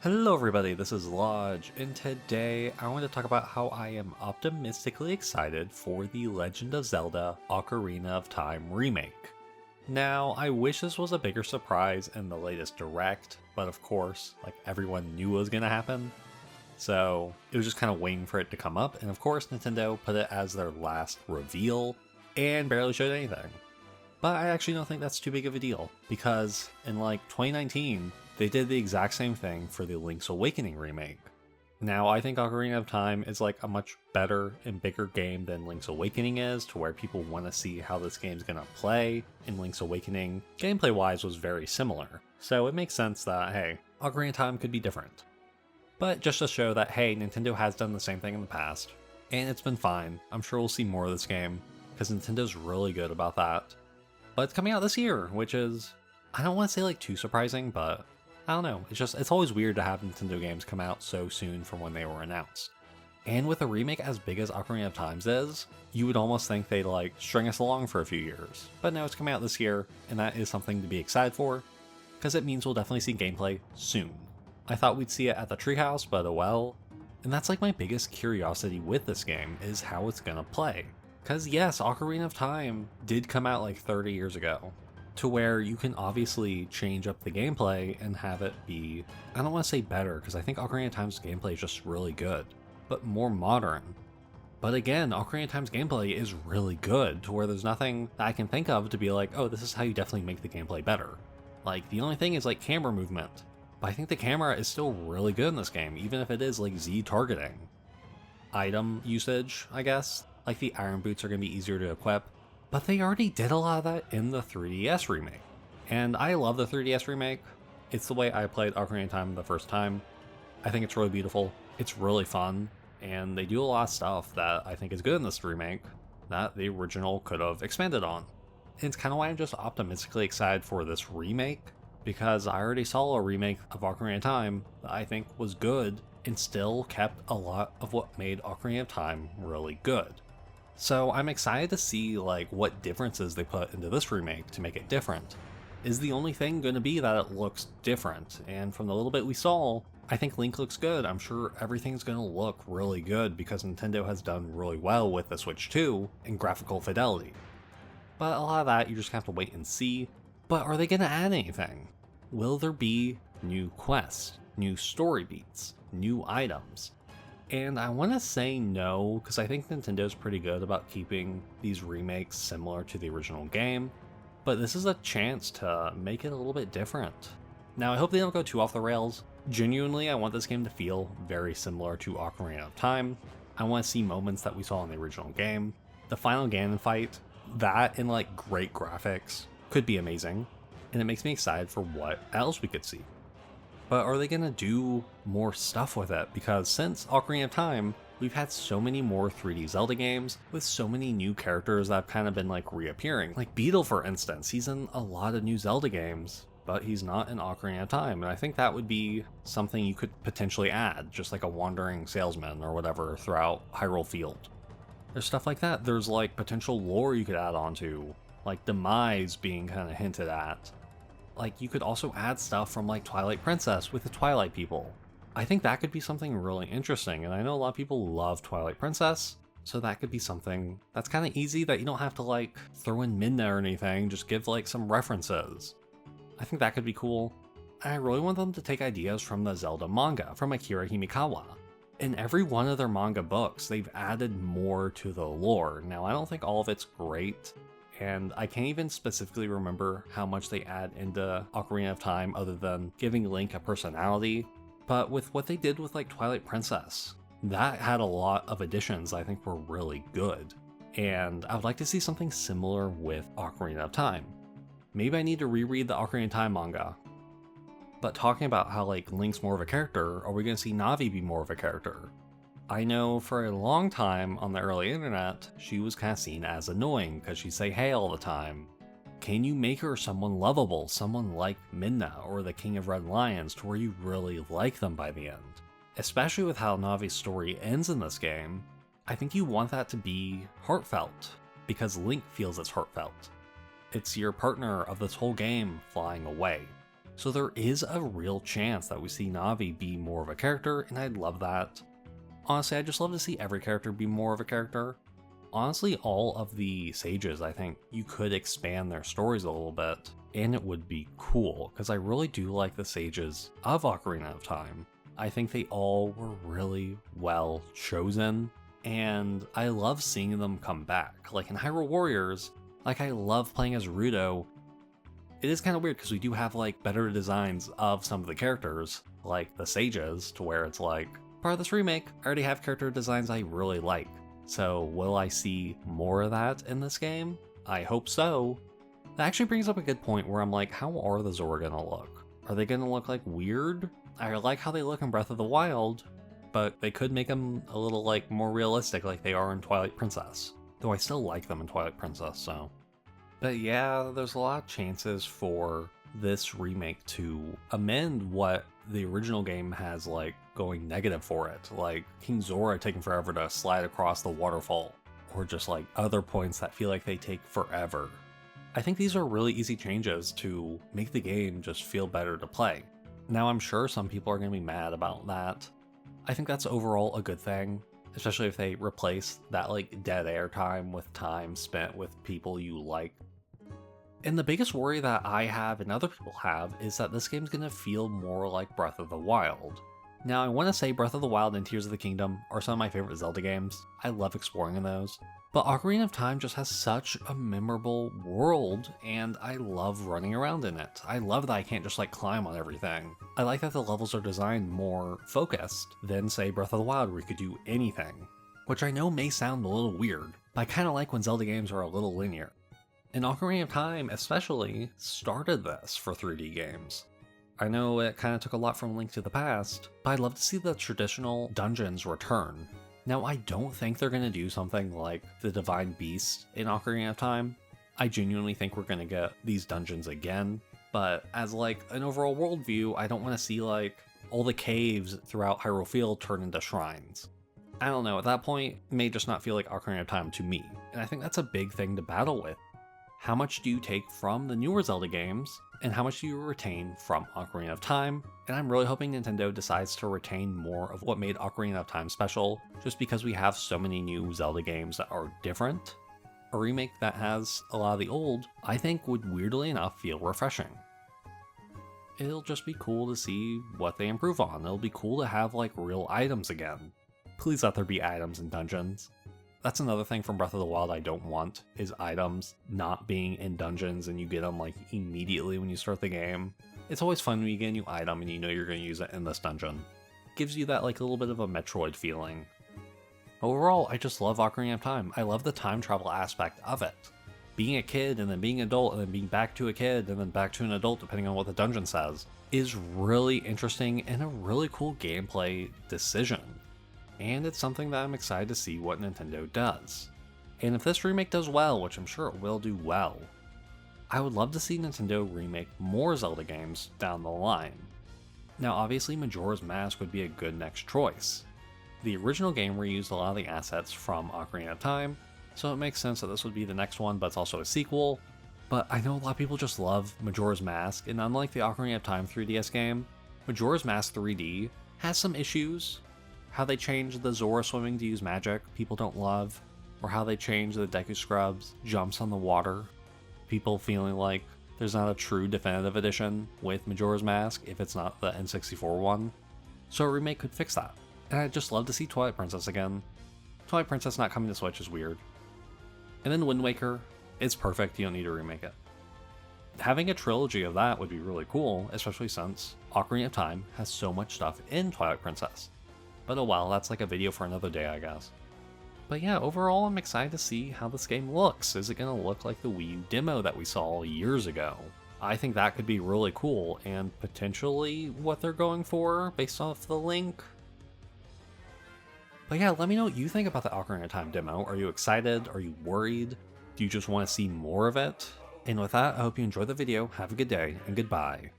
Hello everybody, this is Llodg, and today I want to talk about how I am optimistically excited for the Legend of Zelda Ocarina of Time Remake. Now, I wish this was a bigger surprise in the latest Direct, but of course, everyone knew it was going to happen, so it was just kind of waiting for it to come up, and of course Nintendo put it as their last reveal, and barely showed anything. But I actually don't think that's too big of a deal, because in 2019, they did the exact same thing for the Link's Awakening remake. Now, I think Ocarina of Time is a much better and bigger game than Link's Awakening is, to where people want to see how this game's gonna play. In Link's Awakening, gameplay-wise was very similar, so it makes sense that, hey, Ocarina of Time could be different. But just to show that, hey, Nintendo has done the same thing in the past, and it's been fine. I'm sure we'll see more of this game, because Nintendo's really good about that. But it's coming out this year, which is, I don't want to say too surprising, but I don't know, it's always weird to have Nintendo games come out so soon from when they were announced. And with a remake as big as Ocarina of Time's is, you would almost think they'd string us along for a few years. But no, it's coming out this year, and that is something to be excited for, because it means we'll definitely see gameplay soon. I thought we'd see it at the treehouse, but oh well. And that's my biggest curiosity with this game, is how it's gonna play. Because yes, Ocarina of Time did come out 30 years ago, to where you can obviously change up the gameplay and have it be, I don't want to say better, because I think Ocarina of Time's gameplay is just really good, but more modern. But again, Ocarina of Time's gameplay is really good, to where there's nothing that I can think of to be oh, this is how you definitely make the gameplay better. The only thing is camera movement, but I think the camera is still really good in this game, even if it is Z targeting. Item usage, I guess. The iron boots are going to be easier to equip, but they already did a lot of that in the 3DS remake. And I love the 3DS remake. It's the way I played Ocarina of Time the first time. I think it's really beautiful, it's really fun, and they do a lot of stuff that I think is good in this remake that the original could have expanded on. And it's kind of why I'm just optimistically excited for this remake, because I already saw a remake of Ocarina of Time that I think was good and still kept a lot of what made Ocarina of Time really good. So I'm excited to see what differences they put into this remake to make it different. Is the only thing going to be that it looks different? And from the little bit we saw, I think Link looks good. I'm sure everything's going to look really good because Nintendo has done really well with the Switch 2 in graphical fidelity. But a lot of that you just have to wait and see. But are they going to add anything? Will there be new quests, new story beats, new items? And I want to say no, because I think Nintendo's pretty good about keeping these remakes similar to the original game, but this is a chance to make it a little bit different. Now, I hope they don't go too off the rails. Genuinely, I want this game to feel very similar to Ocarina of Time. I want to see moments that we saw in the original game. The final Ganon fight, that and great graphics, could be amazing, and it makes me excited for what else we could see. But are they going to do more stuff with it? Because since Ocarina of Time, we've had so many more 3D Zelda games with so many new characters that have kind of been reappearing. Beetle, for instance, he's in a lot of new Zelda games, but he's not in Ocarina of Time. And I think that would be something you could potentially add, just a wandering salesman or whatever throughout Hyrule Field. There's stuff like that. There's potential lore you could add onto, Demise being kind of hinted at. You could also add stuff from Twilight Princess with the Twilight people. I think that could be something really interesting, and I know a lot of people love Twilight Princess, so that could be something that's kind of easy that you don't have to throw in Midna or anything, just give some references. I think that could be cool. I really want them to take ideas from the Zelda manga from Akira Himikawa. In every one of their manga books, they've added more to the lore. Now, I don't think all of it's great, and I can't even specifically remember how much they add into Ocarina of Time other than giving Link a personality. But with what they did with Twilight Princess, that had a lot of additions I think were really good. And I would like to see something similar with Ocarina of Time. Maybe I need to reread the Ocarina of Time manga. But talking about how Link's more of a character, are we going to see Navi be more of a character? I know for a long time on the early internet, she was kind of seen as annoying because she'd say hey all the time. Can you make her someone lovable, someone like Midna or the King of Red Lions, to where you really like them by the end? Especially with how Navi's story ends in this game, I think you want that to be heartfelt, because Link feels it's heartfelt. It's your partner of this whole game flying away. So there is a real chance that we see Navi be more of a character, and I'd love that. Honestly, I'd just love to see every character be more of a character. Honestly, all of the sages, I think you could expand their stories a little bit, and it would be cool, because I really do like the sages of Ocarina of Time. I think they all were really well chosen, and I love seeing them come back. Like in Hyrule Warriors, like I love playing as Ruto. It is kind of weird because we do have like better designs of some of the characters, like the sages, to where it's like, part of this remake, I already have character designs I really like. So will I see more of that in this game? I hope so. That actually brings up a good point where I'm like, how are the Zora gonna look? Are they gonna look like weird? I like how they look in Breath of the Wild, but they could make them a little like more realistic like they are in Twilight Princess. Though I still like them in Twilight Princess, so. But yeah, there's a lot of chances for this remake to amend what the original game has like going negative for it, like King Zora taking forever to slide across the waterfall, or just like other points that feel like they take forever. I think these are really easy changes to make the game just feel better to play. Now I'm sure some people are going to be mad about that. I think that's overall a good thing, especially if they replace that like dead air time with time spent with people you like. And the biggest worry that I have and other people have is that this game's gonna feel more like Breath of the Wild. Now I want to say Breath of the Wild and Tears of the Kingdom are some of my favorite Zelda games. I love exploring in those. But Ocarina of Time just has such a memorable world, and I love running around in it. I love that I can't just like climb on everything. I like that the levels are designed more focused than say Breath of the Wild where you could do anything. Which I know may sound a little weird, but I kind of like when Zelda games are a little linear. And Ocarina of Time especially started this for 3D games. I know it kind of took a lot from Link to the Past, but I'd love to see the traditional dungeons return. Now I don't think they're going to do something like the Divine Beast in Ocarina of Time. I genuinely think we're going to get these dungeons again, but as like an overall worldview, I don't want to see like all the caves throughout Hyrule Field turn into shrines. I don't know, at that point, it may just not feel like Ocarina of Time to me, and I think that's a big thing to battle with. How much do you take from the newer Zelda games, and how much do you retain from Ocarina of Time? And I'm really hoping Nintendo decides to retain more of what made Ocarina of Time special, just because we have so many new Zelda games that are different. A remake that has a lot of the old, I think would weirdly enough feel refreshing. It'll just be cool to see what they improve on. It'll be cool to have like real items again. Please let there be items in dungeons. That's another thing from Breath of the Wild I don't want, is items not being in dungeons and you get them like immediately when you start the game. It's always fun when you get a new item and you know you're going to use it in this dungeon. Gives you that like a little bit of a Metroid feeling. Overall, I just love Ocarina of Time. I love the time travel aspect of it. Being a kid and then being an adult and then being back to a kid and then back to an adult depending on what the dungeon says is really interesting and a really cool gameplay decision. And it's something that I'm excited to see what Nintendo does. And if this remake does well, which I'm sure it will do well, I would love to see Nintendo remake more Zelda games down the line. Now obviously Majora's Mask would be a good next choice. The original game reused a lot of the assets from Ocarina of Time, so it makes sense that this would be the next one, but it's also a sequel. But I know a lot of people just love Majora's Mask, and unlike the Ocarina of Time 3DS game, Majora's Mask 3D has some issues. How they changed the Zora swimming to use magic, people don't love. Or how they changed the Deku Scrubs jumps on the water. People feeling like there's not a true definitive edition with Majora's Mask if it's not the N64 one. So a remake could fix that. And I'd just love to see Twilight Princess again. Twilight Princess not coming to Switch is weird. And then Wind Waker, it's perfect, you don't need to remake it. Having a trilogy of that would be really cool, especially since Ocarina of Time has so much stuff in Twilight Princess. But oh well, that's like a video for another day, I guess. But yeah, overall I'm excited to see how this game looks. Is it going to look like the Wii U demo that we saw years ago? I think that could be really cool, and potentially what they're going for based off the Link. But yeah, let me know what you think about the Ocarina of Time demo. Are you excited? Are you worried? Do you just want to see more of it? And with that, I hope you enjoyed the video, have a good day, and goodbye.